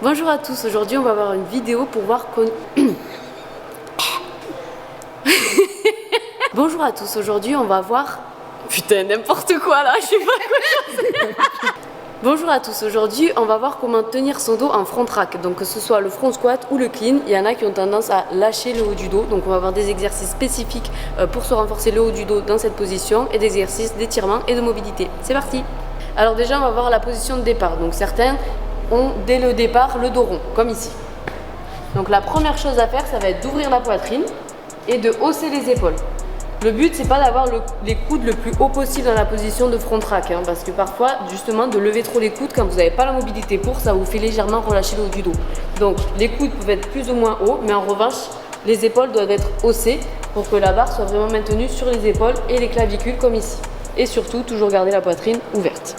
Bonjour à tous, aujourd'hui on va voir une vidéo pour voir qu'on... Bonjour à tous, aujourd'hui on va voir... Putain, n'importe quoi là, je sais pas quoi. Bonjour à tous, aujourd'hui on va voir comment tenir son dos en front rack. Donc que ce soit le front squat ou le clean, il y en a qui ont tendance à lâcher le haut du dos. Donc on va avoir des exercices spécifiques pour se renforcer le haut du dos dans cette position et des exercices d'étirement et de mobilité. C'est parti. Alors déjà on va voir la position de départ. Donc certains ont dès le départ le dos rond, comme ici. Donc la première chose à faire, ça va être d'ouvrir la poitrine et de hausser les épaules. Le but, c'est pas d'avoir les coudes le plus haut possible dans la position de front rack, parce que parfois, justement, de lever trop les coudes quand vous n'avez pas la mobilité pour, ça vous fait légèrement relâcher le haut du dos. Donc les coudes peuvent être plus ou moins hauts, mais en revanche, les épaules doivent être haussées pour que la barre soit vraiment maintenue sur les épaules et les clavicules comme ici. Et surtout, toujours garder la poitrine ouverte.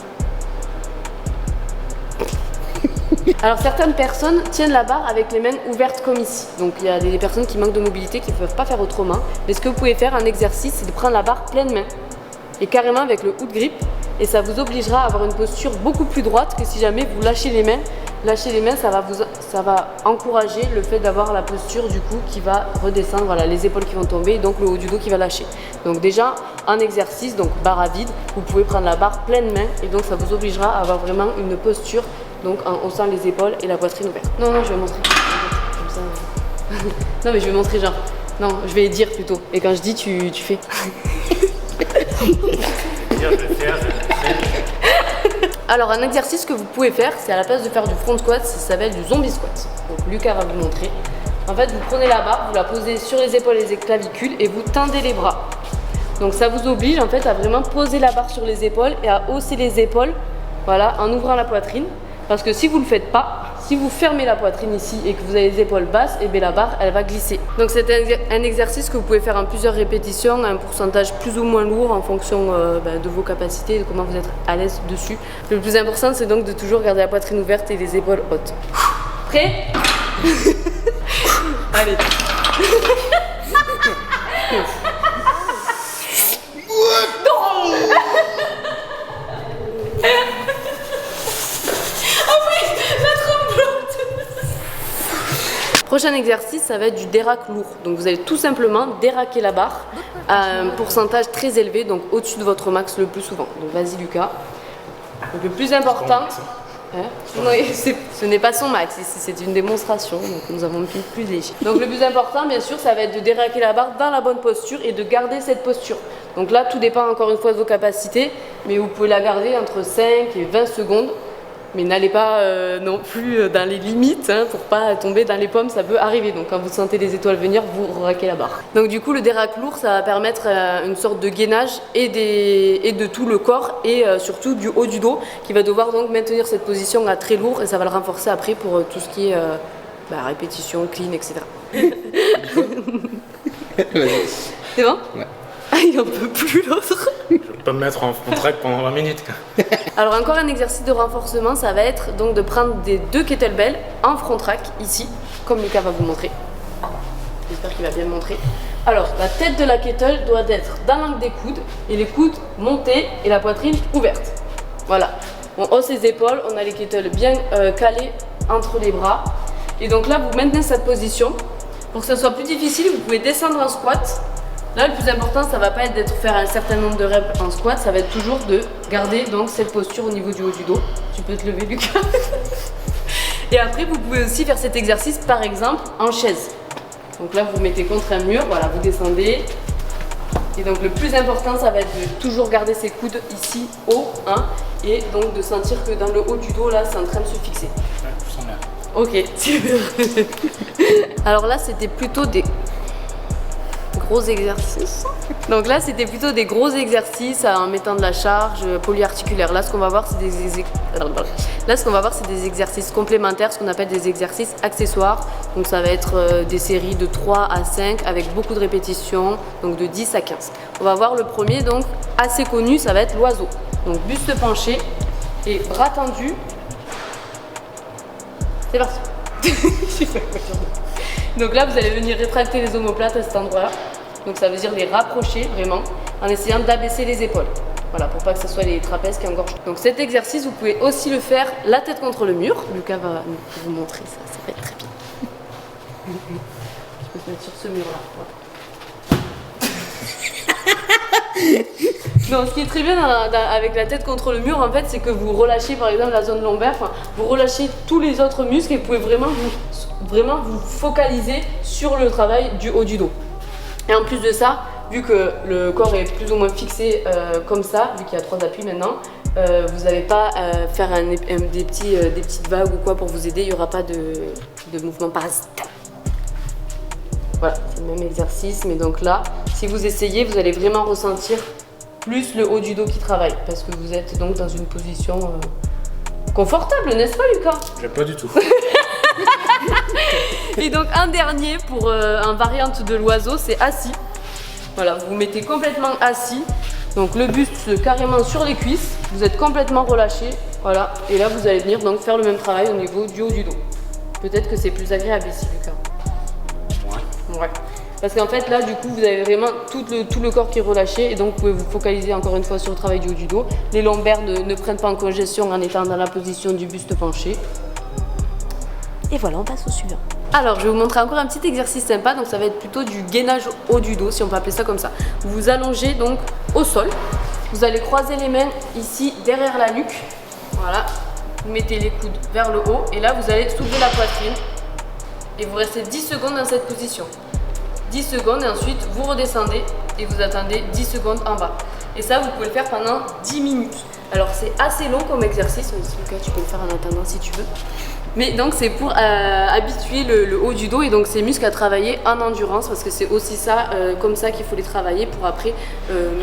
Alors certaines personnes tiennent la barre avec les mains ouvertes comme ici. Donc il y a des personnes qui manquent de mobilité qui ne peuvent pas faire autrement. Mais ce que vous pouvez faire, un exercice, c'est de prendre la barre pleine main. Et carrément avec le hook grip. Et ça vous obligera à avoir une posture beaucoup plus droite que si jamais vous lâchez les mains. Lâcher les mains, ça va encourager le fait d'avoir la posture du coup qui va redescendre, voilà, les épaules qui vont tomber et donc le haut du dos qui va lâcher. Donc déjà, en exercice, donc barre à vide, vous pouvez prendre la barre pleine main et donc ça vous obligera à avoir vraiment une posture donc en haussant les épaules et la poitrine ouverte. Non, je vais montrer. Comme ça. Non, mais je vais montrer genre. Non, je vais dire plutôt. Et quand je dis, tu fais. Alors, un exercice que vous pouvez faire, c'est à la place de faire du front squat, ça s'appelle du zombie squat. Donc, Lucas va vous montrer. En fait, vous prenez la barre, vous la posez sur les épaules et les clavicules et vous tendez les bras. Donc, ça vous oblige en fait à vraiment poser la barre sur les épaules et à hausser les épaules, voilà, en ouvrant la poitrine. Parce que si vous ne le faites pas, si vous fermez la poitrine ici et que vous avez les épaules basses, et bien la barre, elle va glisser. Donc c'est un exercice que vous pouvez faire en plusieurs répétitions, à un pourcentage plus ou moins lourd en fonction de vos capacités et de comment vous êtes à l'aise dessus. Le plus important, c'est donc de toujours garder la poitrine ouverte et les épaules hautes. Prêt? Allez. Prochain exercice, ça va être du dérack lourd. Donc vous allez tout simplement déraquer la barre à un pourcentage très élevé, donc au-dessus de votre max le plus souvent. Donc vas-y Lucas. Donc le plus important, non, ce n'est pas son max, c'est une démonstration, donc nous avons mis plus léger. Donc le plus important, bien sûr, ça va être de déraquer la barre dans la bonne posture et de garder cette posture. Donc là, tout dépend encore une fois de vos capacités, mais vous pouvez la garder entre 5 et 20 secondes. Mais n'allez pas non plus dans les limites pour pas tomber dans les pommes, ça peut arriver. Donc quand vous sentez les étoiles venir, vous raquez la barre. Donc du coup le dérack lourd, ça va permettre une sorte de gainage et de tout le corps et surtout du haut du dos qui va devoir donc maintenir cette position à très lourd et ça va le renforcer après pour tout ce qui est répétition, clean, etc. C'est bon? Ouais. Ah, il en peut plus l'autre. Je peux pas me mettre en front rack pendant 20 minutes. Alors encore un exercice de renforcement, ça va être donc de prendre des 2 kettlebells en front rack ici, comme Lucas va vous montrer. J'espère qu'il va bien me montrer. Alors la tête de la kettle doit être dans l'angle des coudes et les coudes montés et la poitrine ouverte. Voilà. On hausse les épaules, on a les kettles bien calés entre les bras. Et donc là vous maintenez cette position. Pour que ce soit plus difficile, vous pouvez descendre en squat. Là, le plus important, ça va pas être de faire un certain nombre de reps en squat, ça va être toujours de garder donc cette posture au niveau du haut du dos. Tu peux te lever, Lucas. Et après, vous pouvez aussi faire cet exercice, par exemple, en chaise. Donc là, vous mettez contre un mur, voilà, vous descendez. Et donc, le plus important, ça va être de toujours garder ses coudes ici, haut, et donc de sentir que dans le haut du dos, là, c'est en train de se fixer. Ouais, je sens bien. Ok, super. Alors là, c'était plutôt des gros exercices. Donc là, c'était plutôt des gros exercices en mettant de la charge polyarticulaire. Là, ce qu'on va voir, c'est des exercices complémentaires, ce qu'on appelle des exercices accessoires. Donc ça va être des séries de 3 à 5 avec beaucoup de répétitions, donc de 10 à 15. On va voir le premier, donc assez connu, ça va être l'oiseau. Donc buste penché et bras tendus. C'est parti. Donc là, vous allez venir rétracter les omoplates à cet endroit-là. Donc ça veut dire les rapprocher vraiment en essayant d'abaisser les épaules. Voilà, pour pas que ce soit les trapèzes qui engorgent. Donc cet exercice, vous pouvez aussi le faire la tête contre le mur. Lucas va vous montrer ça, ça va être très bien. Je peux te mettre sur ce mur-là. Non, ce qui est très bien avec la tête contre le mur, en fait, c'est que vous relâchez par exemple la zone lombaire, vous relâchez tous les autres muscles et vous pouvez vraiment vous focaliser sur le travail du haut du dos. Et en plus de ça, vu que le corps est plus ou moins fixé comme ça, vu qu'il y a 3 appuis maintenant, vous n'allez pas faire des petites vagues ou quoi pour vous aider, il n'y aura pas de mouvement parasite. Voilà, c'est le même exercice, mais donc là, si vous essayez, vous allez vraiment ressentir plus le haut du dos qui travaille, parce que vous êtes donc dans une position confortable, n'est-ce pas Lucas? Pas du tout. Et donc un dernier pour un variante de l'oiseau, c'est assis. Voilà, vous vous mettez complètement assis, donc le buste carrément sur les cuisses, vous êtes complètement relâché, voilà, et là vous allez venir donc faire le même travail au niveau du haut du dos. Peut-être que c'est plus agréable ici Lucas. Ouais. Parce qu'en fait là du coup vous avez vraiment tout le corps qui est relâché et donc vous pouvez vous focaliser encore une fois sur le travail du haut du dos. Les lombaires ne prennent pas en congestion en étant dans la position du buste penché. Et voilà, on passe au suivant. Alors je vais vous montrer encore un petit exercice sympa, donc ça va être plutôt du gainage haut du dos si on peut appeler ça comme ça. Vous vous allongez donc au sol, vous allez croiser les mains ici derrière la nuque, voilà, vous mettez les coudes vers le haut et là vous allez soulever la poitrine et vous restez 10 secondes dans cette position. 10 secondes et ensuite vous redescendez et vous attendez 10 secondes en bas. Et ça vous pouvez le faire pendant 10 minutes. Alors c'est assez long comme exercice, Lucas tu peux le faire en attendant si tu veux. Mais donc c'est pour habituer le haut du dos et donc ces muscles à travailler en endurance parce que c'est aussi ça, comme ça qu'il faut les travailler pour après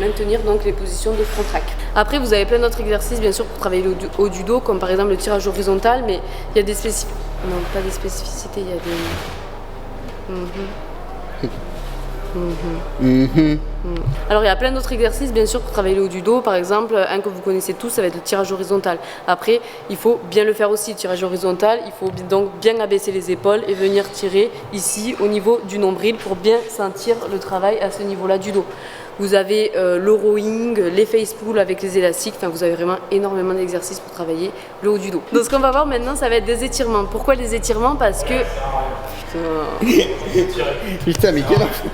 maintenir donc les positions de front rack. Après vous avez plein d'autres exercices bien sûr pour travailler le haut du dos comme par exemple le tirage horizontal, mais il y a des spécificités, non pas des spécificités, il y a des... Alors il y a plein d'autres exercices bien sûr pour travailler le haut du dos, par exemple un que vous connaissez tous ça va être le tirage horizontal. Après il faut bien le faire aussi, le tirage horizontal, il faut donc bien abaisser les épaules et venir tirer ici au niveau du nombril pour bien sentir le travail à ce niveau là du dos. Vous avez le rowing, les face pulls avec les élastiques, enfin vous avez vraiment énormément d'exercices pour travailler le haut du dos. Donc ce qu'on va voir maintenant ça va être des étirements. Pourquoi les étirements? Parce que... Putain mais quel enfant.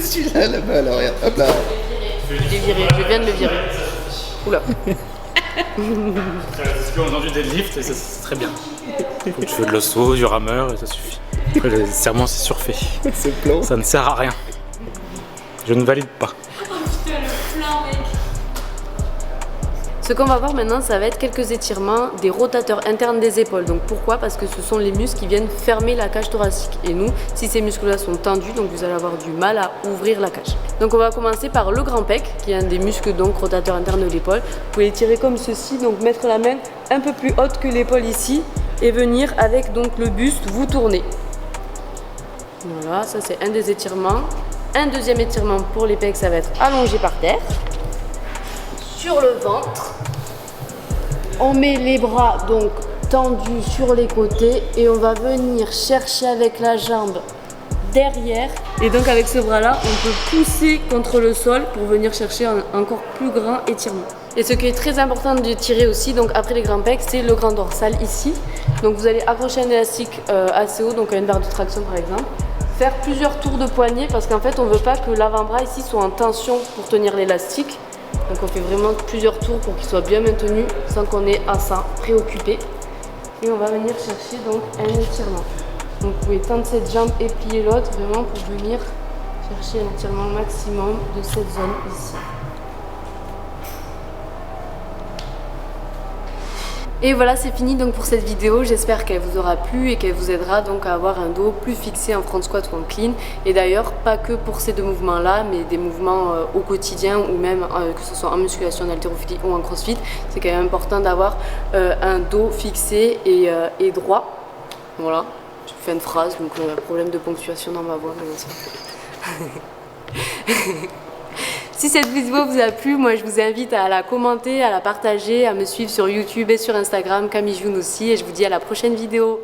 Celui-là là-bas alors regarde, hop là. Je viens de le virer. Oula. Parce qu'on a entendu des lifts et c'est très bien. Faut que tu fais de l'osso, du rameur et ça suffit. Après les serments c'est surfait. C'est plan. Ça ne sert à rien. Je ne valide pas. Ce qu'on va voir maintenant, ça va être quelques étirements des rotateurs internes des épaules. Donc pourquoi? Parce que ce sont les muscles qui viennent fermer la cage thoracique. Et nous, si ces muscles-là sont tendus, donc vous allez avoir du mal à ouvrir la cage. Donc on va commencer par le grand pec, qui est un des muscles donc rotateurs internes de l'épaule. Vous pouvez étirer comme ceci, donc mettre la main un peu plus haute que l'épaule ici et venir avec donc le buste vous tourner. Voilà, ça c'est un des étirements. Un deuxième étirement pour les pecs, ça va être allongé par terre. Sur le ventre, on met les bras donc tendus sur les côtés et on va venir chercher avec la jambe derrière. Et donc avec ce bras là, on peut pousser contre le sol pour venir chercher un encore plus grand étirement. Et ce qui est très important de tirer aussi, donc après les grands pecs, c'est le grand dorsal ici. Donc vous allez accrocher un élastique assez haut, donc à une barre de traction par exemple. Faire plusieurs tours de poignet parce qu'en fait on ne veut pas que l'avant-bras ici soit en tension pour tenir l'élastique. Donc on fait vraiment plusieurs tours pour qu'il soit bien maintenu sans qu'on ait à s'en préoccuper. Et on va venir chercher donc un étirement. Donc vous pouvez tendre cette jambe et plier l'autre vraiment pour venir chercher un étirement maximum de cette zone ici. Et voilà, c'est fini donc pour cette vidéo. J'espère qu'elle vous aura plu et qu'elle vous aidera donc à avoir un dos plus fixé en front squat ou en clean. Et d'ailleurs, pas que pour ces deux mouvements-là, mais des mouvements au quotidien ou même que ce soit en musculation, en haltérophilie ou en crossfit. C'est quand même important d'avoir un dos fixé et droit. Voilà, j'ai fait une phrase, donc problème de ponctuation dans ma voix. Si cette vidéo vous a plu, moi je vous invite à la commenter, à la partager, à me suivre sur YouTube et sur Instagram, Camille June aussi, et je vous dis à la prochaine vidéo.